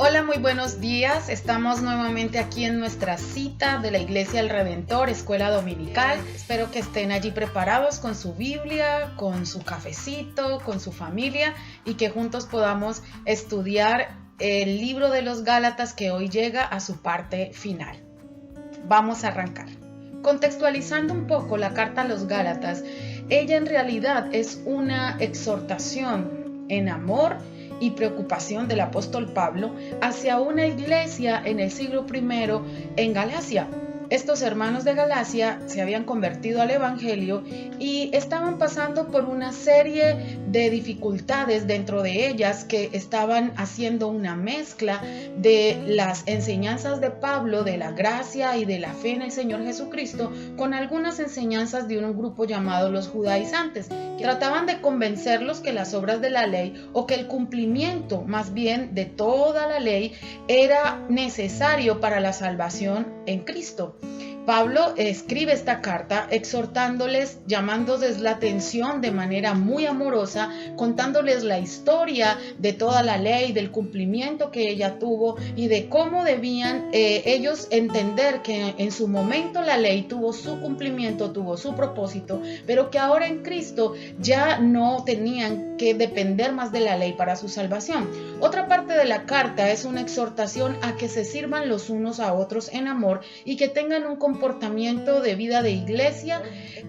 Hola, muy buenos días. Estamos nuevamente aquí en nuestra cita de la Iglesia El Redentor, Escuela Dominical. Espero que estén allí preparados con su Biblia, con su cafecito, con su familia y que juntos podamos estudiar el libro de los Gálatas que hoy llega a su parte final. Vamos a arrancar. Contextualizando un poco la carta a los Gálatas, ella en realidad es una exhortación en amor y preocupación del apóstol Pablo hacia una iglesia en el siglo I en Galacia. Estos hermanos de Galacia se habían convertido al evangelio y estaban pasando por una serie de dificultades dentro de ellas, que estaban haciendo una mezcla de las enseñanzas de Pablo, de la gracia y de la fe en el Señor Jesucristo, con algunas enseñanzas de un grupo llamado los judaizantes, que trataban de convencerlos que las obras de la ley, o que el cumplimiento más bien de toda la ley, era necesario para la salvación en Cristo. Pablo escribe esta carta exhortándoles, llamándoles la atención de manera muy amorosa, contándoles la historia de toda la ley, del cumplimiento que ella tuvo y de cómo debían ellos entender que en su momento la ley tuvo su cumplimiento, tuvo su propósito, pero que ahora en Cristo ya no tenían que depender más de la ley para su salvación. Otra parte de la carta es una exhortación a que se sirvan los unos a otros en amor y que tengan un comportamiento de vida de iglesia,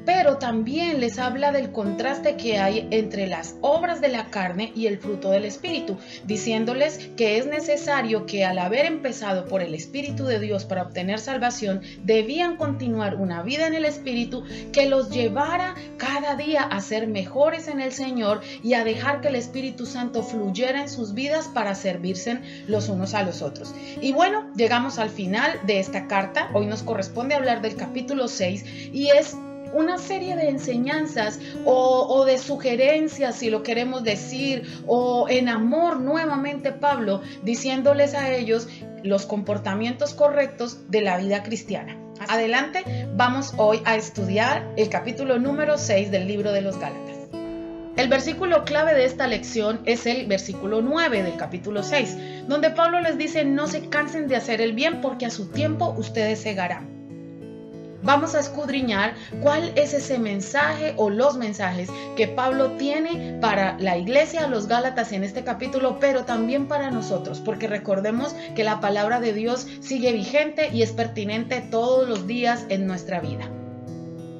pero también les habla del contraste que hay entre las obras de la carne y el fruto del Espíritu, diciéndoles que es necesario que al haber empezado por el Espíritu de Dios para obtener salvación, debían continuar una vida en el Espíritu que los llevara cada día a ser mejores en el Señor y a dejar que el Espíritu Santo fluyera en sus vidas para servirse los unos a los otros. Y bueno, llegamos al final de esta carta. Hoy nos corresponde hablar del capítulo 6 y es una serie de enseñanzas o de sugerencias, si lo queremos decir, o en amor nuevamente Pablo diciéndoles a ellos los comportamientos correctos de la vida cristiana. Adelante, vamos hoy a estudiar el capítulo número 6 del libro de los Gálatas. El versículo clave de esta lección es el versículo 9 del capítulo 6, donde Pablo les dice: no se cansen de hacer el bien, porque a su tiempo ustedes segarán. Vamos a escudriñar cuál es ese mensaje o los mensajes que Pablo tiene para la iglesia, los Gálatas en este capítulo, pero también para nosotros, porque recordemos que la palabra de Dios sigue vigente y es pertinente todos los días en nuestra vida.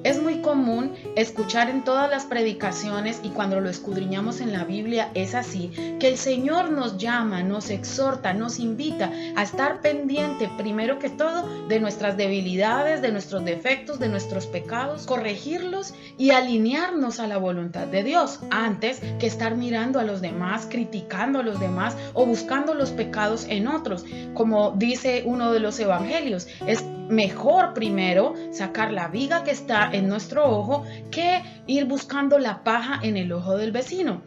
Es muy común escuchar en todas las predicaciones, y cuando lo escudriñamos en la Biblia es así, que el Señor nos llama, nos exhorta, nos invita a estar pendiente, primero que todo, de nuestras debilidades, de nuestros defectos, de nuestros pecados, corregirlos y alinearnos a la voluntad de Dios, antes que estar mirando a los demás, criticando a los demás o buscando los pecados en otros. Como dice uno de los evangelios, es mejor primero sacar la viga que está en nuestro ojo que ir buscando la paja en el ojo del vecino.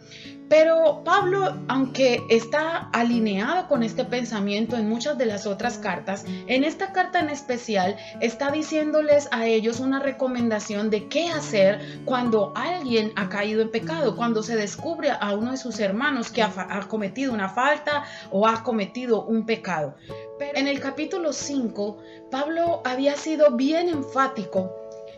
Pero Pablo, aunque está alineado con este pensamiento en muchas de las otras cartas, en esta carta en especial está diciéndoles a ellos una recomendación de qué hacer cuando alguien ha caído en pecado, cuando se descubre a uno de sus hermanos que ha cometido una falta o ha cometido un pecado. Pero en el capítulo 5, Pablo había sido bien enfático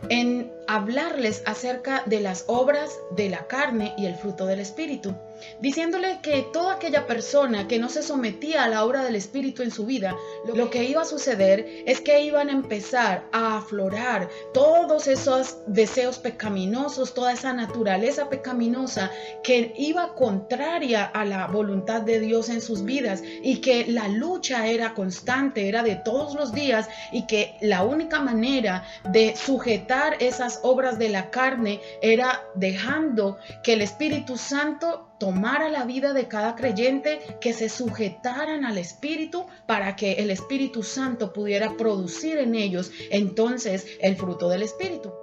en hablarles acerca de las obras de la carne y el fruto del Espíritu, diciéndole que toda aquella persona que no se sometía a la obra del Espíritu en su vida, lo que iba a suceder es que iban a empezar a aflorar todos esos deseos pecaminosos, toda esa naturaleza pecaminosa que iba contraria a la voluntad de Dios en sus vidas, y que la lucha era constante, era de todos los días, y que la única manera de sujetar esas obras de la carne era dejando que el Espíritu Santo tomara la vida de cada creyente, que se sujetaran al Espíritu para que el Espíritu Santo pudiera producir en ellos entonces el fruto del Espíritu.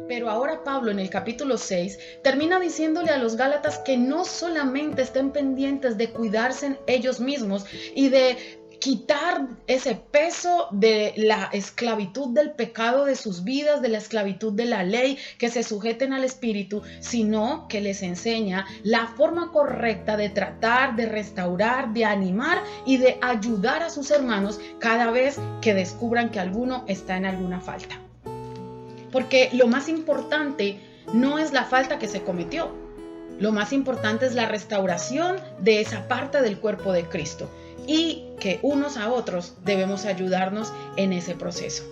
Pero ahora Pablo en el capítulo 6 termina diciéndole a los Gálatas que no solamente estén pendientes de cuidarse ellos mismos y de quitar ese peso de la esclavitud del pecado de sus vidas, de la esclavitud de la ley, que se sujeten al Espíritu, sino que les enseña la forma correcta de tratar, de restaurar, de animar y de ayudar a sus hermanos cada vez que descubran que alguno está en alguna falta. Porque lo más importante no es la falta que se cometió. Lo más importante es la restauración de esa parte del cuerpo de Cristo y que unos a otros debemos ayudarnos en ese proceso.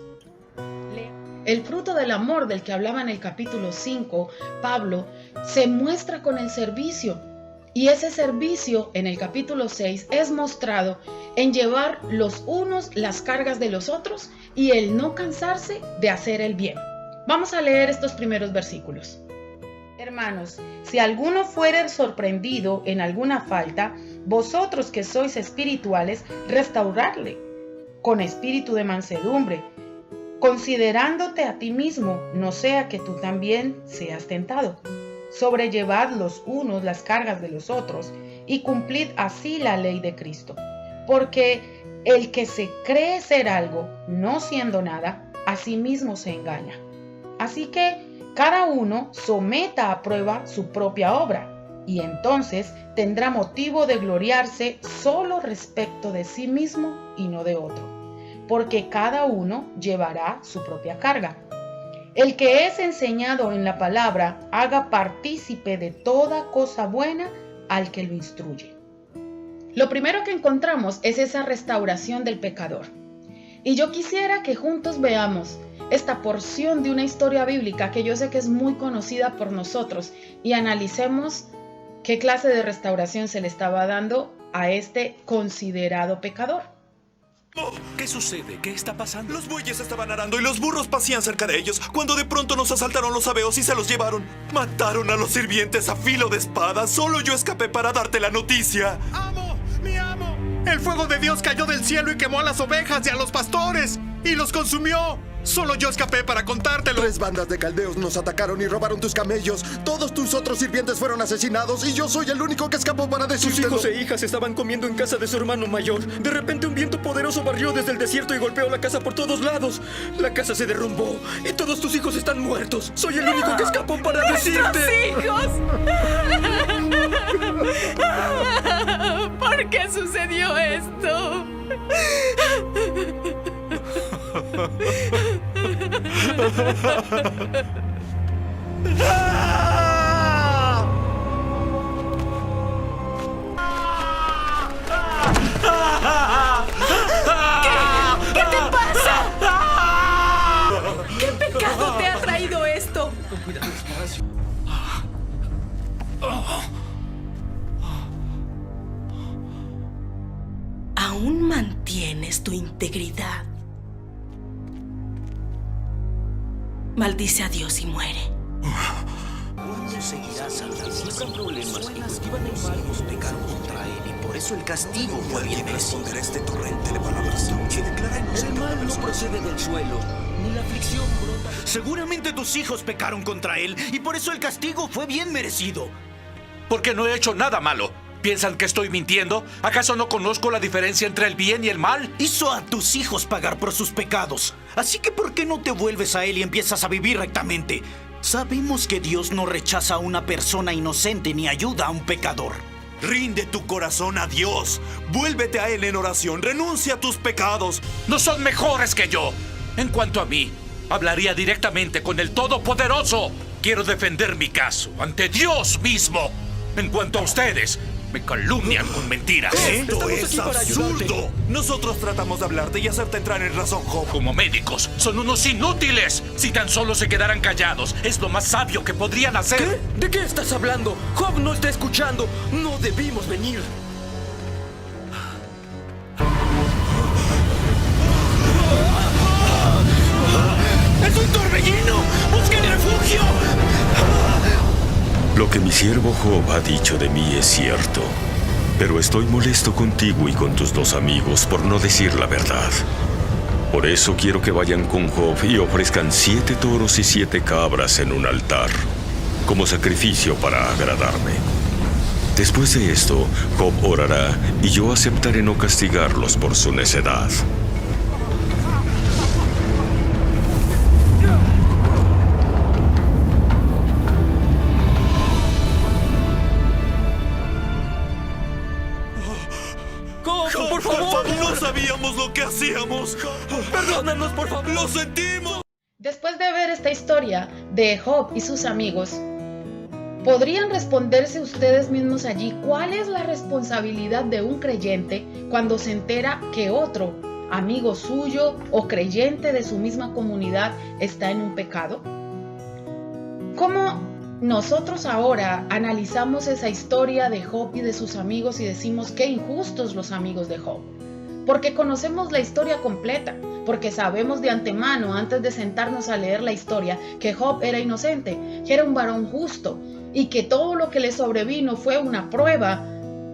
El fruto del amor del que hablaba en el capítulo 5, Pablo, se muestra con el servicio. Y ese servicio en el capítulo 6 es mostrado en llevar los unos las cargas de los otros y el no cansarse de hacer el bien. Vamos a leer estos primeros versículos. Hermanos, si alguno fuere sorprendido en alguna falta, vosotros que sois espirituales, restauradle con espíritu de mansedumbre, considerándote a ti mismo, no sea que tú también seas tentado. Sobrellevad los unos las cargas de los otros y cumplid así la ley de Cristo. Porque el que se cree ser algo, no siendo nada, a sí mismo se engaña. Así que cada uno someta a prueba su propia obra, y entonces tendrá motivo de gloriarse solo respecto de sí mismo y no de otro, porque cada uno llevará su propia carga. El que es enseñado en la palabra, haga partícipe de toda cosa buena al que lo instruye. Lo primero que encontramos es esa restauración del pecador. Y yo quisiera que juntos veamos esta porción de una historia bíblica que yo sé que es muy conocida por nosotros y analicemos qué clase de restauración se le estaba dando a este considerado pecador. ¿Qué sucede? ¿Qué está pasando? Los bueyes estaban arando y los burros pasían cerca de ellos, cuando de pronto nos asaltaron los sabeos y se los llevaron. Mataron a los sirvientes a filo de espada. Solo yo escapé para darte la noticia. ¡Amo! ¡Mi amo! El fuego de Dios cayó del cielo y quemó a las ovejas y a los pastores y los consumió. Solo yo escapé para contártelo. 3 bandas de caldeos nos atacaron y robaron tus camellos. Todos tus otros sirvientes fueron asesinados y yo soy el único que escapó para Sus decírtelo. hijos e hijas estaban comiendo en casa de su hermano mayor. De repente un viento poderoso barrió desde el desierto y golpeó la casa por todos lados. La casa se derrumbó y todos tus hijos están muertos. Soy el único que escapó para decirte. ¡Hijos! ¿Por qué sucedió esto? ¿Qué te pasa? ¿Qué pecado te ha traído esto? Con cuidado, despacio. ¿Aún mantienes tu integridad? Maldice a Dios y muere. ¿Cuándo seguirás al Señor? Si habrá problemas y cultivan el mal, nos pecaron contra él y por eso el castigo fue bien merecido. Responder este torrente de palabras que declara inocente. El mal no procede del suelo, ni la aflicción brota. Seguramente tus hijos pecaron contra él y por eso el castigo fue bien merecido. Porque no he hecho nada malo. ¿Piensan que estoy mintiendo? ¿Acaso no conozco la diferencia entre el bien y el mal? Hizo a tus hijos pagar por sus pecados. Así que ¿por qué no te vuelves a él y empiezas a vivir rectamente? Sabemos que Dios no rechaza a una persona inocente ni ayuda a un pecador. Rinde tu corazón a Dios. Vuélvete a Él en oración. Renuncia a tus pecados. No son mejores que yo. En cuanto a mí, hablaría directamente con el Todopoderoso. Quiero defender mi caso ante Dios mismo. En cuanto a ustedes, me calumnian con mentiras. Esto Estamos es aquí para ayudarte. absurdo. Nosotros tratamos de hablarte y hacerte entrar en razón, Job. Como médicos, son unos inútiles. Si tan solo se quedaran callados, es lo más sabio que podrían hacer. ¿Qué? ¿De qué estás hablando? Job no está escuchando. No debimos venir. ¡Es un torbellino! ¡Busquen refugio! Lo que mi siervo Job ha dicho de mí es cierto, pero estoy molesto contigo y con tus 2 amigos por no decir la verdad. Por eso quiero que vayan con Job y ofrezcan 7 toros y 7 cabras en un altar, como sacrificio para agradarme. Después de esto, Job orará y yo aceptaré no castigarlos por su necedad. Job, por favor. No sabíamos lo que hacíamos. Perdónanos, por favor. ¡Lo sentimos! Después de ver esta historia de Job y sus amigos, ¿podrían responderse ustedes mismos allí cuál es la responsabilidad de un creyente cuando se entera que otro amigo suyo o creyente de su misma comunidad está en un pecado? ¿Cómo nosotros ahora analizamos esa historia de Job y de sus amigos y decimos qué injustos los amigos de Job? Porque conocemos la historia completa, porque sabemos de antemano, antes de sentarnos a leer la historia, que Job era inocente, que era un varón justo, y que todo lo que le sobrevino fue una prueba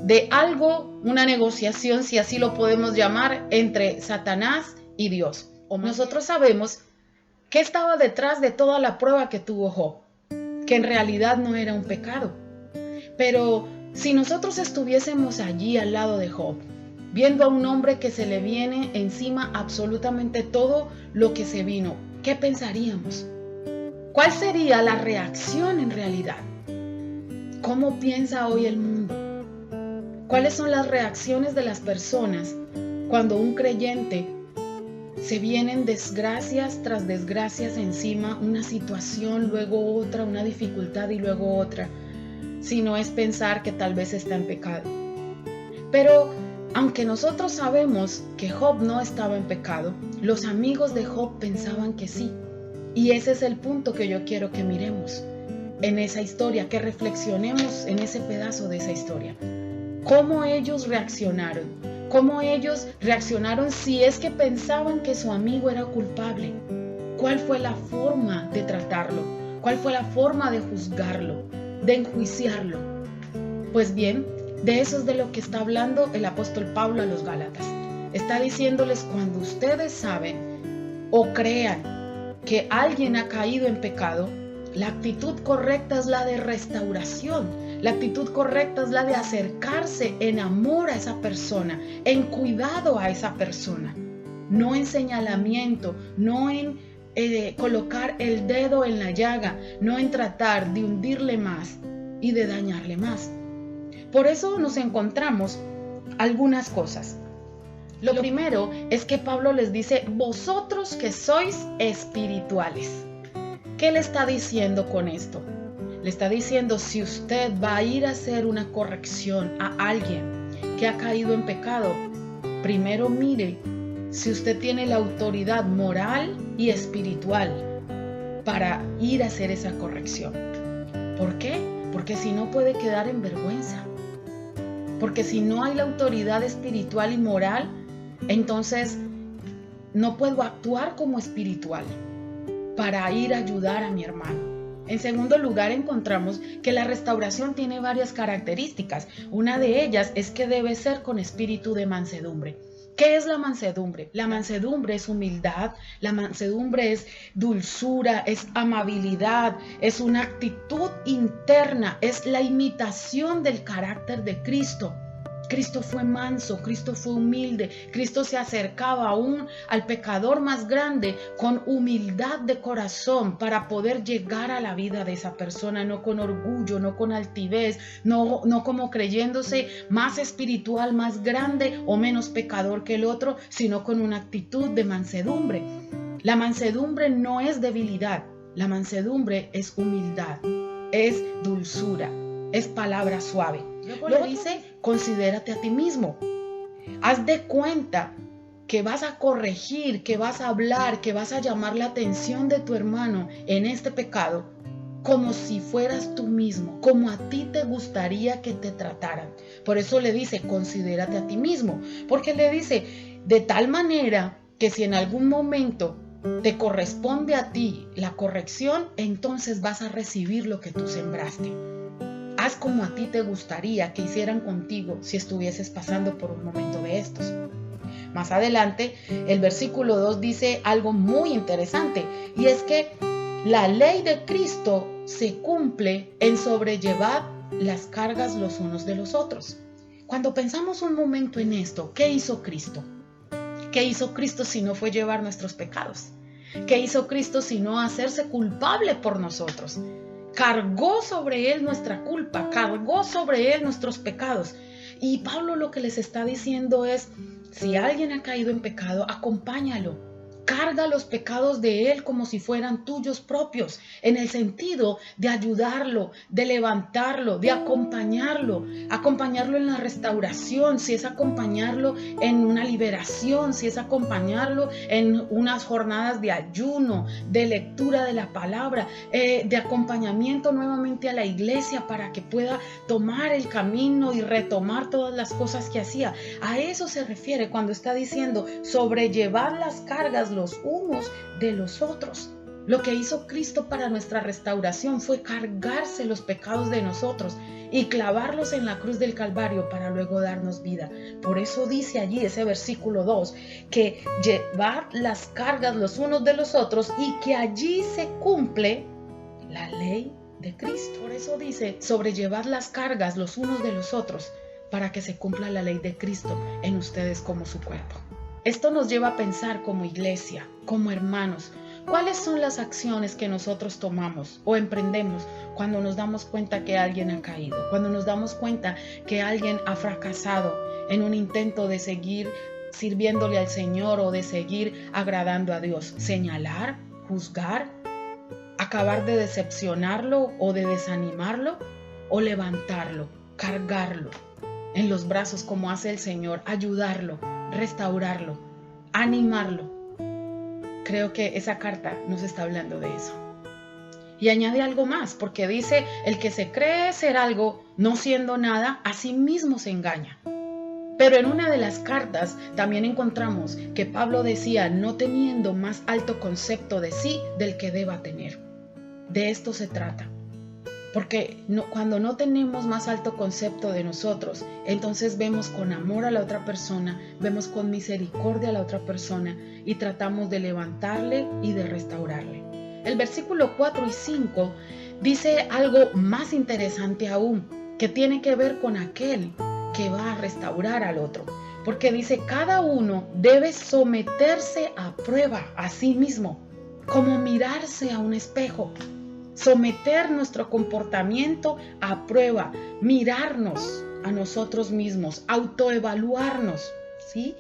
de algo, una negociación, si así lo podemos llamar, entre Satanás y Dios. Nosotros sabemos qué estaba detrás de toda la prueba que tuvo Job, que en realidad no era un pecado. Pero si nosotros estuviésemos allí al lado de Job, viendo a un hombre que se le viene encima absolutamente todo lo que se vino, ¿qué pensaríamos? ¿Cuál sería la reacción en realidad? ¿Cómo piensa hoy el mundo? ¿Cuáles son las reacciones de las personas cuando un creyente se vienen desgracias tras desgracias encima, una situación, luego otra, una dificultad y luego otra? Si no es pensar que tal vez está en pecado. Pero aunque nosotros sabemos que Job no estaba en pecado, los amigos de Job pensaban que sí. Y ese es el punto que yo quiero que miremos en esa historia, que reflexionemos en ese pedazo de esa historia. ¿Cómo ellos reaccionaron? ¿Cómo ellos reaccionaron si es que pensaban que su amigo era culpable? ¿Cuál fue la forma de tratarlo? ¿Cuál fue la forma de juzgarlo, de enjuiciarlo? Pues bien, de eso es de lo que está hablando el apóstol Pablo a los Gálatas. Está diciéndoles, cuando ustedes saben o crean que alguien ha caído en pecado, la actitud correcta es la de restauración. La actitud correcta es la de acercarse en amor a esa persona, en cuidado a esa persona. No en señalamiento, no en colocar el dedo en la llaga, no en tratar de hundirle más y de dañarle más. Por eso nos encontramos algunas cosas. Lo primero es que Pablo les dice, vosotros que sois espirituales. ¿Qué le está diciendo con esto? Le está diciendo, si usted va a ir a hacer una corrección a alguien que ha caído en pecado, primero mire si usted tiene la autoridad moral y espiritual para ir a hacer esa corrección. ¿Por qué? Porque si no puede quedar en vergüenza. Porque si no hay la autoridad espiritual y moral, entonces no puedo actuar como espiritual para ir a ayudar a mi hermano. En segundo lugar, encontramos que la restauración tiene varias características. Una de ellas es que debe ser con espíritu de mansedumbre. ¿Qué es la mansedumbre? La mansedumbre es humildad, la mansedumbre es dulzura, es amabilidad, es una actitud interna, es la imitación del carácter de Cristo. Cristo fue manso, Cristo fue humilde, Cristo se acercaba aún al pecador más grande con humildad de corazón para poder llegar a la vida de esa persona, no con orgullo, no con altivez, no como creyéndose más espiritual, más grande o menos pecador que el otro, sino con una actitud de mansedumbre. La mansedumbre no es debilidad, la mansedumbre es humildad, es dulzura, es palabra suave. Luego dice, considérate a ti mismo. Haz de cuenta que vas a corregir, que vas a hablar, que vas a llamar la atención de tu hermano en este pecado, como si fueras tú mismo, como a ti te gustaría que te trataran. Por eso le dice, considérate a ti mismo, porque le dice, de tal manera que si en algún momento te corresponde a ti la corrección, entonces vas a recibir lo que tú sembraste. Haz como a ti te gustaría que hicieran contigo si estuvieses pasando por un momento de estos. Más adelante, el versículo 2 dice algo muy interesante, y es que la ley de Cristo se cumple en sobrellevar las cargas los unos de los otros. Cuando pensamos un momento en esto, ¿qué hizo Cristo? ¿Qué hizo Cristo si no fue llevar nuestros pecados? ¿Qué hizo Cristo si no hacerse culpable por nosotros? Cargó sobre Él nuestra culpa, cargó sobre Él nuestros pecados. Y Pablo lo que les está diciendo es, si alguien ha caído en pecado, acompáñalo. Carga los pecados de él como si fueran tuyos propios, en el sentido de ayudarlo, de levantarlo, de acompañarlo en la restauración, si es acompañarlo en una liberación, si es acompañarlo en unas jornadas de ayuno, de lectura de la palabra, de acompañamiento nuevamente a la iglesia para que pueda tomar el camino y retomar todas las cosas que hacía. A eso se refiere cuando está diciendo sobrellevar las cargas los unos de los otros. Lo que hizo Cristo para nuestra restauración fue cargarse los pecados de nosotros y clavarlos en la cruz del Calvario para luego darnos vida. Por eso dice allí ese versículo 2, que llevar las cargas los unos de los otros y que allí se cumple la ley de Cristo. Por eso dice sobrellevar las cargas los unos de los otros para que se cumpla la ley de Cristo en ustedes como su cuerpo. Esto nos lleva a pensar como iglesia, como hermanos, ¿cuáles son las acciones que nosotros tomamos o emprendemos cuando nos damos cuenta que alguien ha caído? Cuando nos damos cuenta que alguien ha fracasado en un intento de seguir sirviéndole al Señor o de seguir agradando a Dios. ¿Señalar? ¿Juzgar? ¿Acabar de decepcionarlo o de desanimarlo? ¿O levantarlo? ¿Cargarlo en los brazos como hace el Señor? ¿Ayudarlo? Restaurarlo, animarlo. Creo que esa carta nos está hablando de eso. Y añade algo más, porque dice, el que se cree ser algo, no siendo nada, a sí mismo se engaña. Pero en una de las cartas también encontramos que Pablo decía, no teniendo más alto concepto de sí del que deba tener. De esto se trata. Porque cuando no tenemos más alto concepto de nosotros, entonces vemos con amor a la otra persona, vemos con misericordia a la otra persona y tratamos de levantarle y de restaurarle. El versículo 4 y 5 dice algo más interesante aún, que tiene que ver con aquel que va a restaurar al otro. Porque dice, cada uno debe someterse a prueba a sí mismo, como mirarse a un espejo. Someter nuestro comportamiento a prueba, mirarnos a nosotros mismos, autoevaluarnos, ¿sí?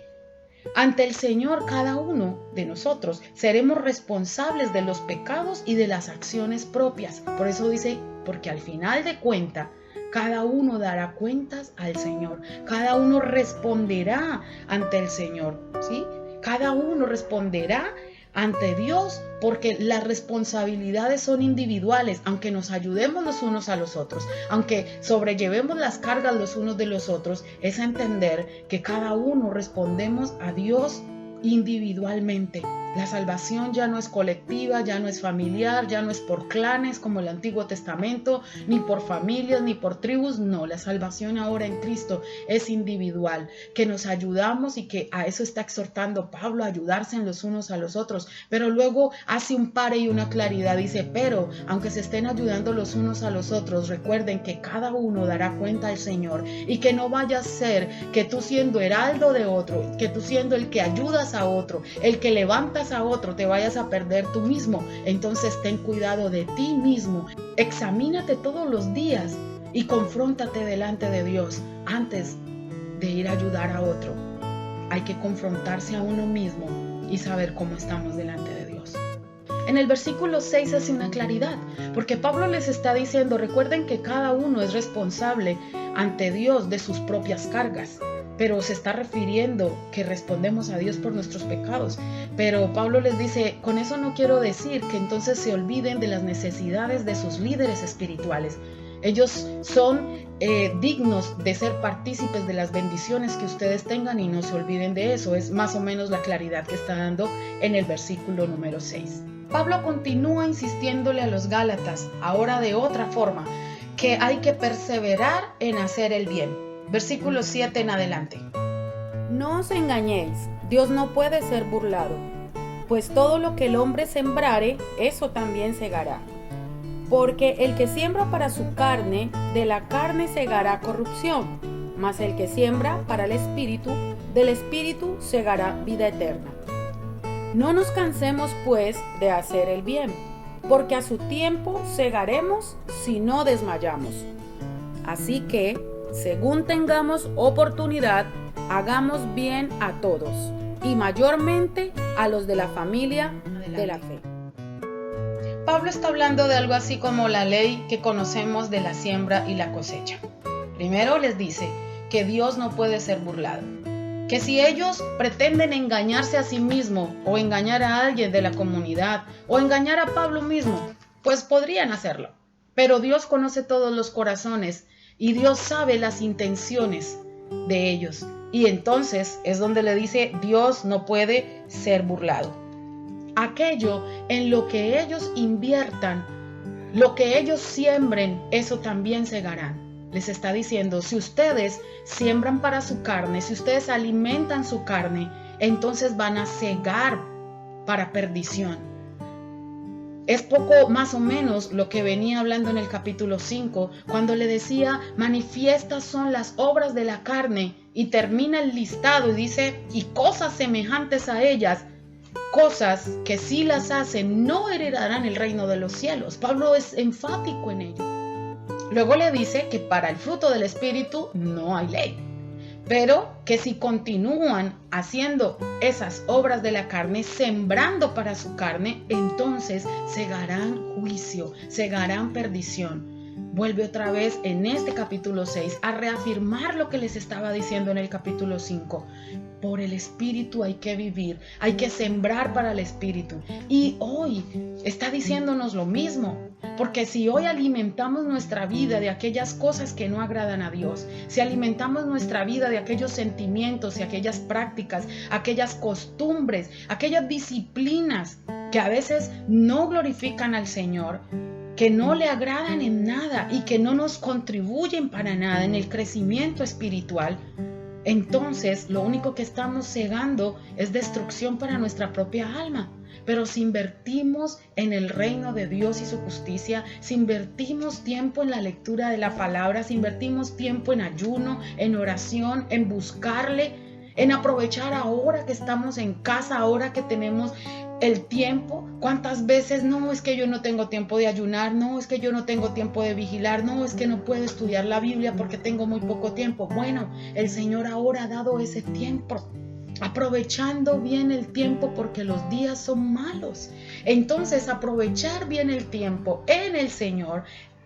Ante el Señor, cada uno de nosotros seremos responsables de los pecados y de las acciones propias. Por eso dice, porque al final de cuentas, cada uno dará cuentas al Señor. Cada uno responderá ante el Señor, ¿sí? Cada uno responderá ante Dios, porque las responsabilidades son individuales, aunque nos ayudemos los unos a los otros, aunque sobrellevemos las cargas los unos de los otros, es entender que cada uno respondemos a Dios individualmente. La salvación ya no es colectiva, ya no es familiar, ya no es por clanes como el Antiguo Testamento, ni por familias, ni por tribus. No, la salvación ahora en Cristo es individual, que nos ayudamos y que a eso está exhortando Pablo, a ayudarse en los unos a los otros. Pero luego hace un pare y una claridad, dice, pero aunque se estén ayudando los unos a los otros, recuerden que cada uno dará cuenta al Señor y que no vaya a ser que tú siendo heraldo de otro, que tú siendo el que ayudas a otro, el que levanta a otro, te vayas a perder tú mismo. Entonces ten cuidado de ti mismo, examínate todos los días y confróntate delante de Dios antes de ir a ayudar a otro. Hay que confrontarse a uno mismo y saber cómo estamos delante de Dios. En el versículo 6 hace una claridad, porque Pablo les está diciendo, recuerden que cada uno es responsable ante Dios de sus propias cargas. Pero se está refiriendo que respondemos a Dios por nuestros pecados. Pero Pablo les dice, con eso no quiero decir que entonces se olviden de las necesidades de sus líderes espirituales. Ellos son dignos de ser partícipes de las bendiciones que ustedes tengan y no se olviden de eso. Es más o menos la claridad que está dando en el versículo número 6. Pablo continúa insistiéndole a los Gálatas, ahora de otra forma, que hay que perseverar en hacer el bien. Versículo 7 en adelante. No os engañéis, Dios no puede ser burlado, pues todo lo que el hombre sembrare, eso también segará. Porque el que siembra para su carne, de la carne segará corrupción, mas el que siembra para el Espíritu, del Espíritu segará vida eterna. No nos cansemos, pues, de hacer el bien, porque a su tiempo segaremos si no desmayamos. Así que, según tengamos oportunidad, hagamos bien a todos, y mayormente a los de la familia de la fe. Pablo está hablando de algo así como la ley que conocemos de la siembra y la cosecha. Primero les dice que Dios no puede ser burlado, que si ellos pretenden engañarse a sí mismos o engañar a alguien de la comunidad o engañar a Pablo mismo, pues podrían hacerlo. Pero Dios conoce todos los corazones y Dios sabe las intenciones de ellos. Y entonces es donde le dice, Dios no puede ser burlado. Aquello en lo que ellos inviertan, lo que ellos siembren, eso también segarán. Les está diciendo, si ustedes siembran para su carne, si ustedes alimentan su carne, entonces van a segar para perdición. Es poco más o menos lo que venía hablando en el capítulo 5, cuando le decía, manifiestas son las obras de la carne, y termina el listado y dice, y cosas semejantes a ellas, cosas que si las hacen no heredarán el reino de los cielos. Pablo es enfático en ello. Luego le dice que para el fruto del Espíritu no hay ley, pero que si continúan haciendo esas obras de la carne, sembrando para su carne, entonces segarán juicio, segarán perdición. Vuelve otra vez en este capítulo 6 a reafirmar lo que les estaba diciendo en el capítulo 5. Por el Espíritu hay que vivir, hay que sembrar para el Espíritu. Y hoy está diciéndonos lo mismo, porque si hoy alimentamos nuestra vida de aquellas cosas que no agradan a Dios, si alimentamos nuestra vida de aquellos sentimientos y aquellas prácticas, aquellas costumbres, aquellas disciplinas que a veces no glorifican al Señor, que no le agradan en nada y que no nos contribuyen para nada en el crecimiento espiritual, entonces lo único que estamos cegando es destrucción para nuestra propia alma. Pero si invertimos en el reino de Dios y su justicia, si invertimos tiempo en la lectura de la palabra, si invertimos tiempo en ayuno, en oración, en buscarle, en aprovechar ahora que estamos en casa, ahora que tenemos el tiempo. ¿Cuántas veces no es que yo no tengo tiempo de ayunar? No es que yo no tengo tiempo de vigilar. No es que no puedo estudiar la Biblia porque tengo muy poco tiempo. Bueno, el Señor ahora ha dado ese tiempo, aprovechando bien el tiempo porque los días son malos. Entonces aprovechar bien el tiempo en el Señor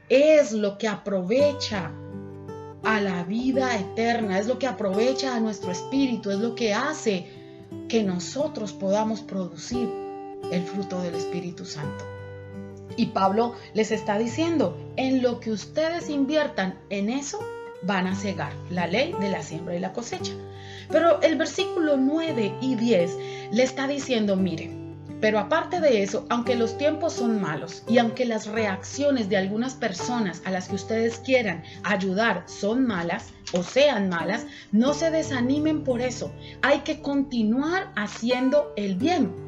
es lo que aprovecha a la vida eterna, es lo que aprovecha a nuestro espíritu, es lo que hace que nosotros podamos producir el fruto del Espíritu Santo. Y Pablo les está diciendo, en lo que ustedes inviertan, en eso van a cegar la ley de la siembra y la cosecha. Pero el versículo 9 y 10 le está diciendo, mire, pero aparte de eso, aunque los tiempos son malos y aunque las reacciones de algunas personas a las que ustedes quieran ayudar son malas o sean malas, no se desanimen por eso. Hay que continuar haciendo el bien.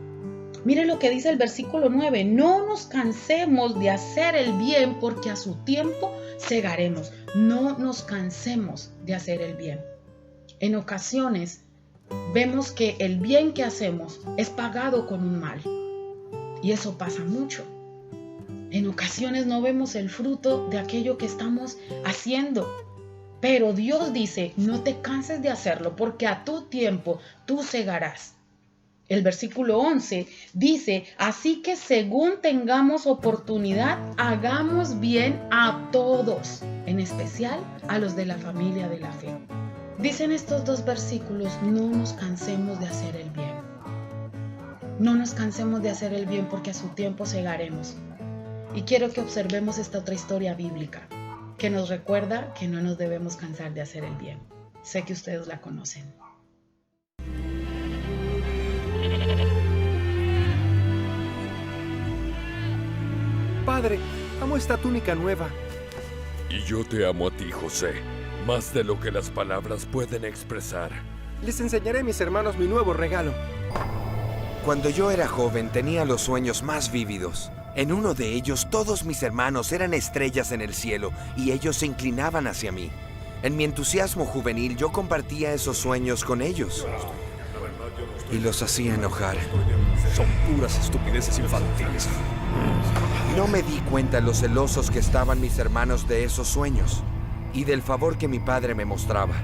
Mire lo que dice el versículo 9, no nos cansemos de hacer el bien porque a su tiempo segaremos. No nos cansemos de hacer el bien. En ocasiones vemos que el bien que hacemos es pagado con un mal. Y eso pasa mucho. En ocasiones no vemos el fruto de aquello que estamos haciendo. Pero Dios dice, no te canses de hacerlo porque a tu tiempo tú segarás. El versículo 11 dice, así que según tengamos oportunidad, hagamos bien a todos, en especial a los de la familia de la fe. Dicen estos dos versículos, no nos cansemos de hacer el bien. No nos cansemos de hacer el bien porque a su tiempo segaremos. Y quiero que observemos esta otra historia bíblica que nos recuerda que no nos debemos cansar de hacer el bien. Sé que ustedes la conocen. Padre, amo esta túnica nueva. Y yo te amo a ti, José, más de lo que las palabras pueden expresar. Les enseñaré a mis hermanos mi nuevo regalo. Cuando yo era joven tenía los sueños más vívidos. En uno de ellos, todos mis hermanos eran estrellas en el cielo y ellos se inclinaban hacia mí. En mi entusiasmo juvenil, yo compartía esos sueños con ellos y los hacía enojar. Son puras estupideces infantiles. No me di cuenta lo celosos que estaban mis hermanos de esos sueños y del favor que mi padre me mostraba.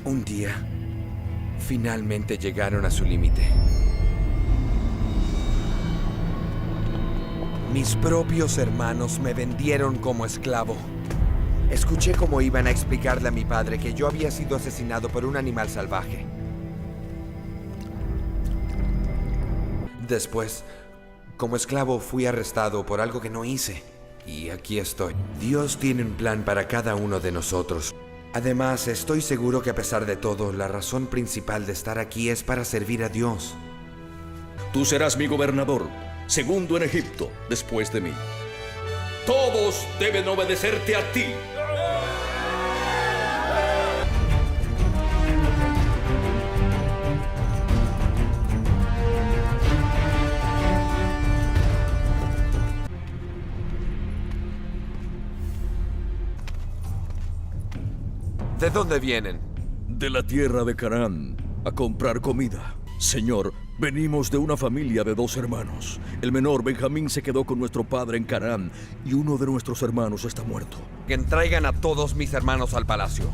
Un día, finalmente llegaron a su límite. Mis propios hermanos me vendieron como esclavo. Escuché cómo iban a explicarle a mi padre que yo había sido asesinado por un animal salvaje. Después, como esclavo, fui arrestado por algo que no hice. Y aquí estoy. Dios tiene un plan para cada uno de nosotros. Además, estoy seguro que a pesar de todo, la razón principal de estar aquí es para servir a Dios. Tú serás mi gobernador, segundo en Egipto, después de mí. Todos deben obedecerte a ti. ¿De dónde vienen? De la tierra de Canaán, a comprar comida. Señor, venimos de una familia de 2 hermanos. El menor, Benjamín, se quedó con nuestro padre en Canaán y uno de nuestros hermanos está muerto. Que traigan a todos mis hermanos al palacio.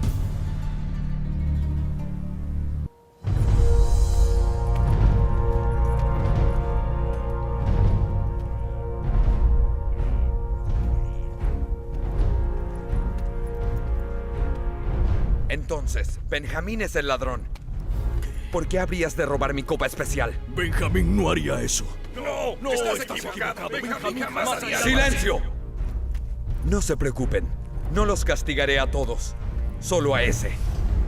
Entonces, Benjamín es el ladrón. ¿Por qué habrías de robar mi copa especial? Benjamín no haría eso. No, estás equivocado. Benjamín jamás haría eso. ¡Silencio! No se preocupen. No los castigaré a todos. Solo a ese.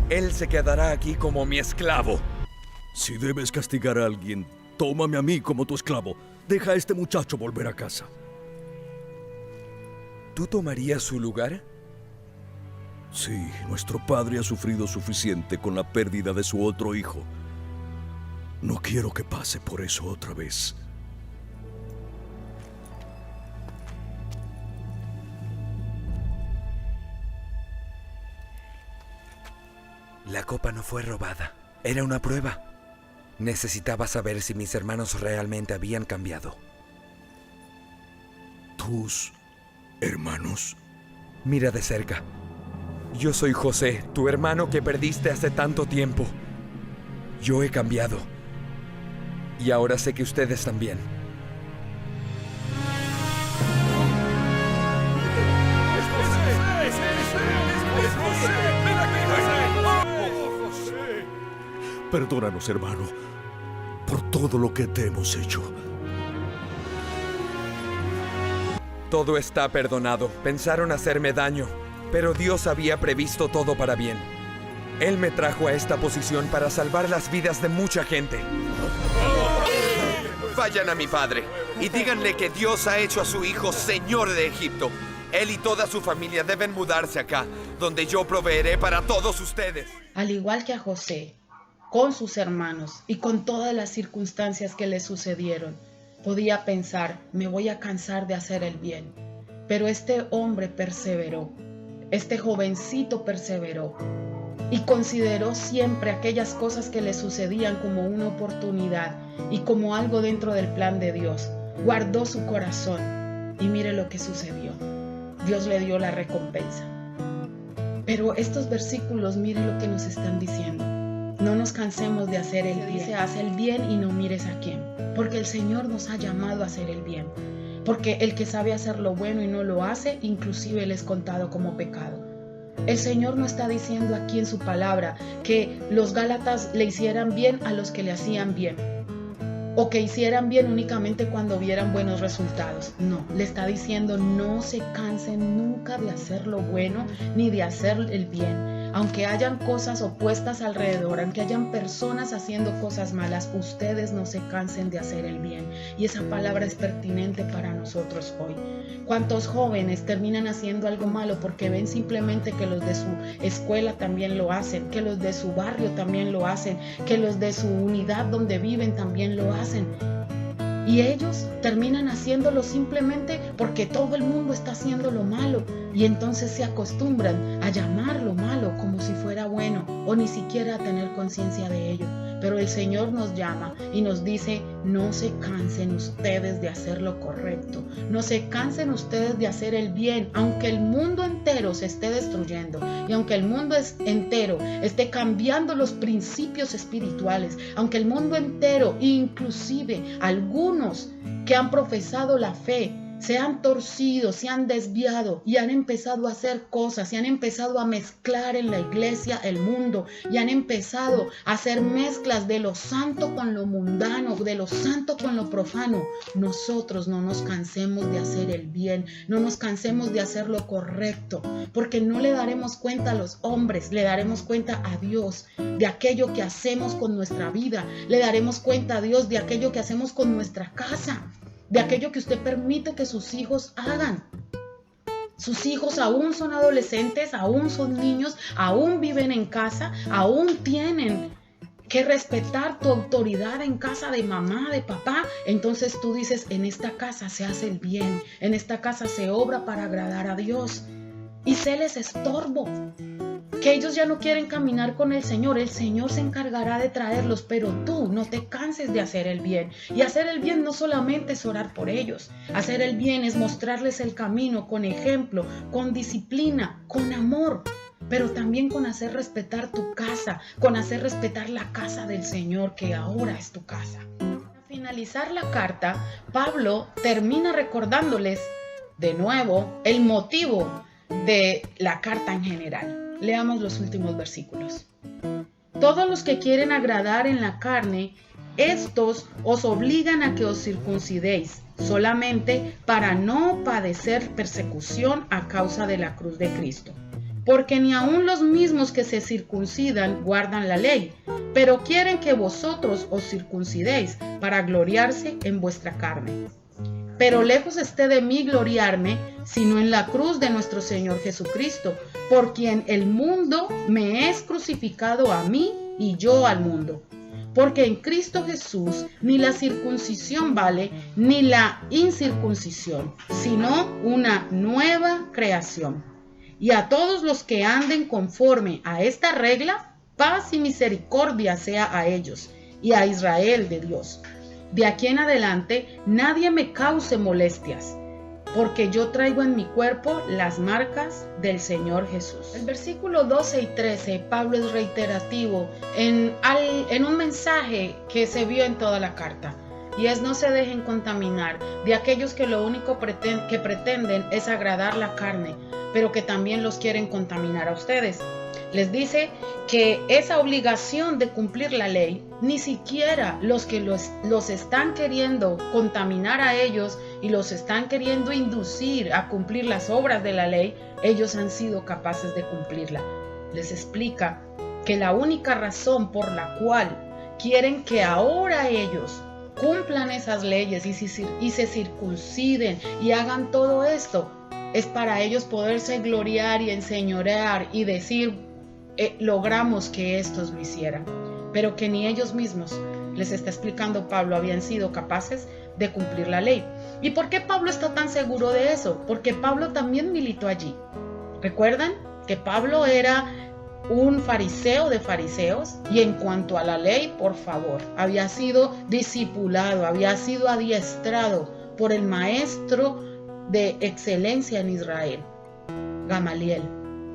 Él se quedará aquí como mi esclavo. Si debes castigar a alguien, tómame a mí como tu esclavo. Deja a este muchacho volver a casa. ¿Tú tomarías su lugar? Sí, nuestro padre ha sufrido suficiente con la pérdida de su otro hijo. No quiero que pase por eso otra vez. La copa no fue robada. Era una prueba. Necesitaba saber si mis hermanos realmente habían cambiado. ¿Tus hermanos? Mira de cerca. Yo soy José, tu hermano que perdiste hace tanto tiempo. Yo he cambiado. Y ahora sé que ustedes también. Perdónanos, hermano, por todo lo que te hemos hecho. Todo está perdonado. Pensaron hacerme daño, pero Dios había previsto todo para bien. Él me trajo a esta posición para salvar las vidas de mucha gente. Vayan a mi padre y díganle que Dios ha hecho a su hijo señor de Egipto. Él y toda su familia deben mudarse acá, donde yo proveeré para todos ustedes. Al igual que a José, con sus hermanos y con todas las circunstancias que le sucedieron, podía pensar, me voy a cansar de hacer el bien. Pero este hombre perseveró. Este jovencito perseveró y consideró siempre aquellas cosas que le sucedían como una oportunidad y como algo dentro del plan de Dios. Guardó su corazón y mire lo que sucedió. Dios le dio la recompensa. Pero estos versículos, mire lo que nos están diciendo. No nos cansemos de hacer el bien. Dice, haz el bien y no mires a quién. Porque el Señor nos ha llamado a hacer el bien. Porque el que sabe hacer lo bueno y no lo hace, inclusive le es contado como pecado. El Señor no está diciendo aquí en su palabra que los Gálatas le hicieran bien a los que le hacían bien, o que hicieran bien únicamente cuando vieran buenos resultados. No, le está diciendo no se cansen nunca de hacer lo bueno ni de hacer el bien. Aunque hayan cosas opuestas alrededor, aunque hayan personas haciendo cosas malas, ustedes no se cansen de hacer el bien. Y esa palabra es pertinente para nosotros hoy. ¿Cuántos jóvenes terminan haciendo algo malo porque ven simplemente que los de su escuela también lo hacen, que los de su barrio también lo hacen, que los de su unidad donde viven también lo hacen? Y ellos terminan haciéndolo simplemente porque todo el mundo está haciendo lo malo. Y entonces se acostumbran a llamar lo malo como si fuera bueno o ni siquiera a tener conciencia de ello. Pero el Señor nos llama y nos dice, no se cansen ustedes de hacer lo correcto. No se cansen ustedes de hacer el bien, aunque el mundo entero se esté destruyendo y aunque el mundo entero esté cambiando los principios espirituales, aunque el mundo entero, inclusive algunos que han profesado la fe, se han torcido, se han desviado y han empezado a hacer cosas, y han empezado a mezclar en la iglesia el mundo, y han empezado a hacer mezclas de lo santo con lo mundano, de lo santo con lo profano. Nosotros no nos cansemos de hacer el bien, no nos cansemos de hacer lo correcto, porque no le daremos cuenta a los hombres, le daremos cuenta a Dios de aquello que hacemos con nuestra vida, le daremos cuenta a Dios de aquello que hacemos con nuestra casa, de aquello que usted permite que sus hijos hagan. Sus hijos aún son adolescentes, aún son niños, aún viven en casa, aún tienen que respetar tu autoridad en casa de mamá, de papá. Entonces tú dices, en esta casa se hace el bien, en esta casa se obra para agradar a Dios. Y se les estorbo, que ellos ya no quieren caminar con el Señor se encargará de traerlos, pero tú no te canses de hacer el bien. Y hacer el bien no solamente es orar por ellos, hacer el bien es mostrarles el camino con ejemplo, con disciplina, con amor, pero también con hacer respetar tu casa, con hacer respetar la casa del Señor, que ahora es tu casa. Al finalizar la carta, Pablo termina recordándoles de nuevo el motivo de la carta en general. Leamos los últimos versículos. Todos los que quieren agradar en la carne, estos os obligan a que os circuncidéis, solamente para no padecer persecución a causa de la cruz de Cristo. Porque ni aun los mismos que se circuncidan guardan la ley, pero quieren que vosotros os circuncidéis para gloriarse en vuestra carne. Pero lejos esté de mí gloriarme, sino en la cruz de nuestro Señor Jesucristo, por quien el mundo me es crucificado a mí y yo al mundo. Porque en Cristo Jesús ni la circuncisión vale, ni la incircuncisión, sino una nueva creación. Y a todos los que anden conforme a esta regla, paz y misericordia sea a ellos y a Israel de Dios. De aquí en adelante nadie me cause molestias, porque yo traigo en mi cuerpo las marcas del Señor Jesús. El versículo 12 y 13, Pablo es reiterativo en un mensaje que se vio en toda la carta, y es: no se dejen contaminar de aquellos que lo único que pretenden es agradar la carne, pero que también los quieren contaminar a ustedes. Les dice que esa obligación de cumplir la ley, ni siquiera los que los están queriendo contaminar a ellos y los están queriendo inducir a cumplir las obras de la ley, ellos han sido capaces de cumplirla. Les explica que la única razón por la cual quieren que ahora ellos cumplan esas leyes y se circunciden y hagan todo esto es para ellos poderse gloriar y enseñorear y decir: logramos que estos lo hicieran, pero que ni ellos mismos, les está explicando Pablo, habían sido capaces de cumplir la ley. ¿Y por qué Pablo está tan seguro de eso? Porque Pablo también militó allí. ¿Recuerdan que Pablo era un fariseo de fariseos? Y en cuanto a la ley, por favor, había sido discipulado, había sido adiestrado por el maestro de excelencia en Israel, Gamaliel.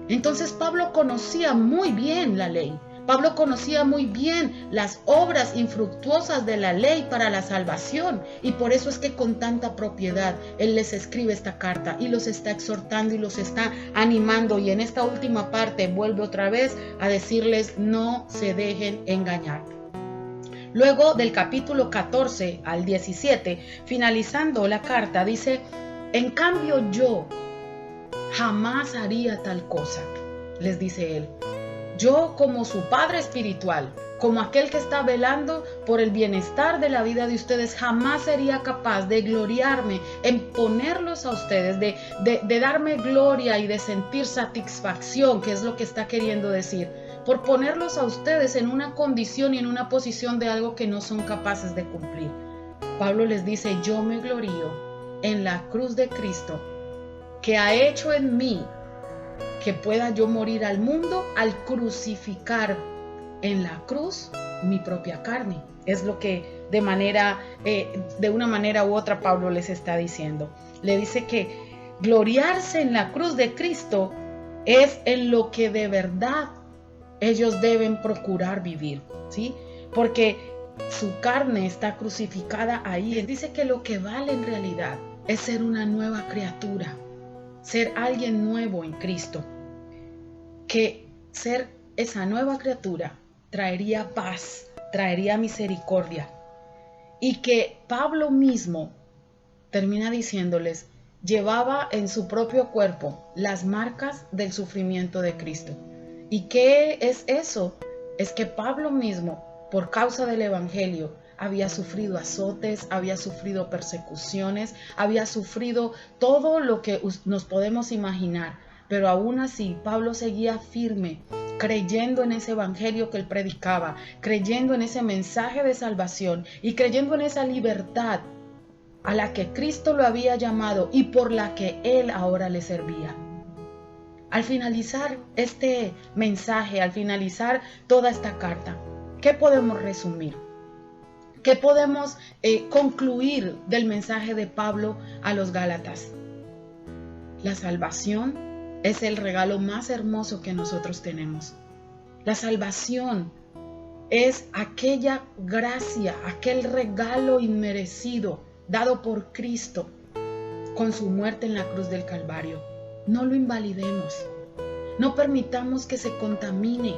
Entonces Pablo conocía muy bien la ley. Pablo conocía muy bien las obras infructuosas de la ley para la salvación, y por eso es que con tanta propiedad él les escribe esta carta y los está exhortando y los está animando, y en esta última parte vuelve otra vez a decirles: no se dejen engañar. Luego del capítulo 14 al 17, finalizando la carta, dice: en cambio yo jamás haría tal cosa, les dice él. Yo, como su padre espiritual, como aquel que está velando por el bienestar de la vida de ustedes, jamás sería capaz de gloriarme en ponerlos a ustedes, de darme gloria y de sentir satisfacción, que es lo que está queriendo decir, por ponerlos a ustedes en una condición y en una posición de algo que no son capaces de cumplir. Pablo les dice, yo me glorío en la cruz de Cristo, que ha hecho en mí que pueda yo morir al mundo al crucificar en la cruz mi propia carne. Es lo que de una manera u otra Pablo les está diciendo. Le dice que gloriarse en la cruz de Cristo es en lo que de verdad ellos deben procurar vivir, ¿sí? Porque su carne está crucificada ahí. Él dice que lo que vale en realidad es ser una nueva criatura, ser alguien nuevo en Cristo, que ser esa nueva criatura traería paz, traería misericordia, y que Pablo mismo termina diciéndoles, llevaba en su propio cuerpo las marcas del sufrimiento de Cristo. ¿Y qué es eso? Es que Pablo mismo, por causa del Evangelio, había sufrido azotes, había sufrido persecuciones, había sufrido todo lo que nos podemos imaginar, pero aún así Pablo seguía firme, creyendo en ese evangelio que él predicaba, creyendo en ese mensaje de salvación y creyendo en esa libertad a la que Cristo lo había llamado y por la que él ahora le servía. Al finalizar este mensaje, al finalizar toda esta carta, ¿qué podemos resumir? ¿Qué podemos concluir del mensaje de Pablo a los Gálatas? La salvación es el regalo más hermoso que nosotros tenemos. La salvación es aquella gracia, aquel regalo inmerecido dado por Cristo con su muerte en la cruz del Calvario. No lo invalidemos. No permitamos que se contamine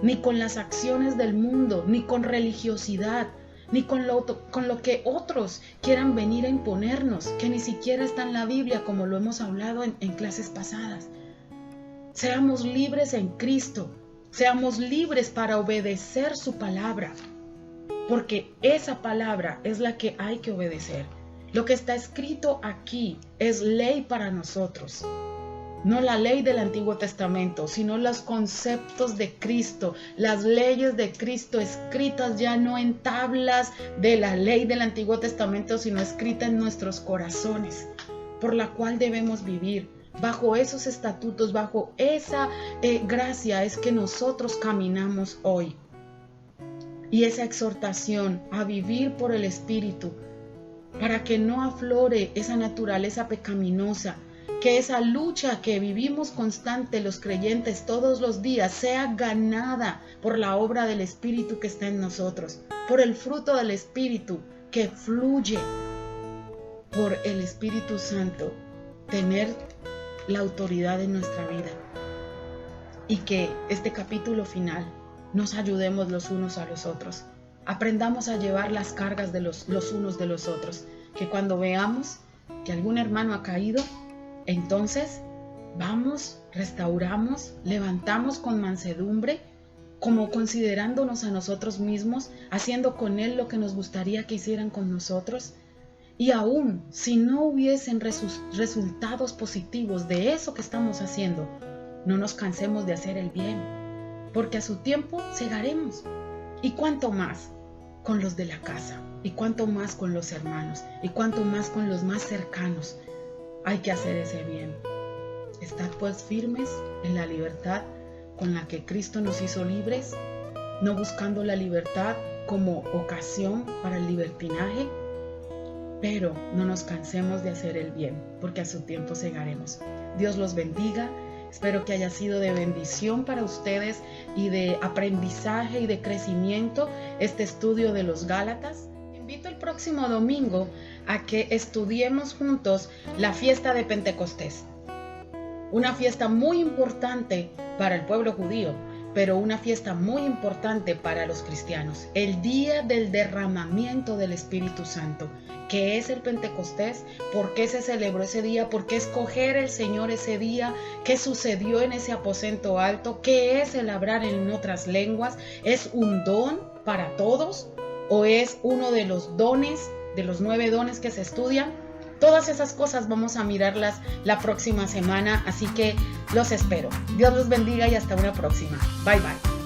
ni con las acciones del mundo, ni con religiosidad, ni con lo que otros quieran venir a imponernos, que ni siquiera está en la Biblia, como lo hemos hablado en clases pasadas. Seamos libres en Cristo, seamos libres para obedecer su palabra, porque esa palabra es la que hay que obedecer. Lo que está escrito aquí es ley para nosotros. No la ley del Antiguo Testamento, sino los conceptos de Cristo, las leyes de Cristo escritas ya no en tablas de la ley del Antiguo Testamento, sino escritas en nuestros corazones, por la cual debemos vivir. Bajo esos estatutos, bajo esa gracia es que nosotros caminamos hoy. Y esa exhortación a vivir por el Espíritu, para que no aflore esa naturaleza pecaminosa, que esa lucha que vivimos constante los creyentes todos los días sea ganada por la obra del Espíritu que está en nosotros, por el fruto del Espíritu que fluye, por el Espíritu Santo, tener la autoridad en nuestra vida. Y que este capítulo final nos ayudemos los unos a los otros. Aprendamos a llevar las cargas de los unos de los otros. Que cuando veamos que algún hermano ha caído, entonces vamos, restauramos, levantamos con mansedumbre, como considerándonos a nosotros mismos, haciendo con él lo que nos gustaría que hicieran con nosotros. Y aún si no hubiesen resultados positivos de eso que estamos haciendo, no nos cansemos de hacer el bien, porque a su tiempo segaremos. Y cuánto más con los de la casa, y cuánto más con los hermanos, y cuánto más con los más cercanos. Hay que hacer ese bien. Estad pues firmes en la libertad con la que Cristo nos hizo libres, no buscando la libertad como ocasión para el libertinaje, pero no nos cansemos de hacer el bien, porque a su tiempo segaremos. Dios los bendiga. Espero que haya sido de bendición para ustedes y de aprendizaje y de crecimiento este estudio de los Gálatas. Invito el próximo domingo a que estudiemos juntos la fiesta de Pentecostés. Una fiesta muy importante para el pueblo judío, pero una fiesta muy importante para los cristianos. El día del derramamiento del Espíritu Santo. ¿Qué es el Pentecostés? ¿Por qué se celebró ese día? ¿Por qué escoger el Señor ese día? ¿Qué sucedió en ese aposento alto? ¿Qué es el hablar en otras lenguas? ¿Es un don para todos? ¿O es uno de los dones, de los 9 dones que se estudian? Todas esas cosas vamos a mirarlas la próxima semana, así que los espero. Dios los bendiga y hasta una próxima. Bye bye.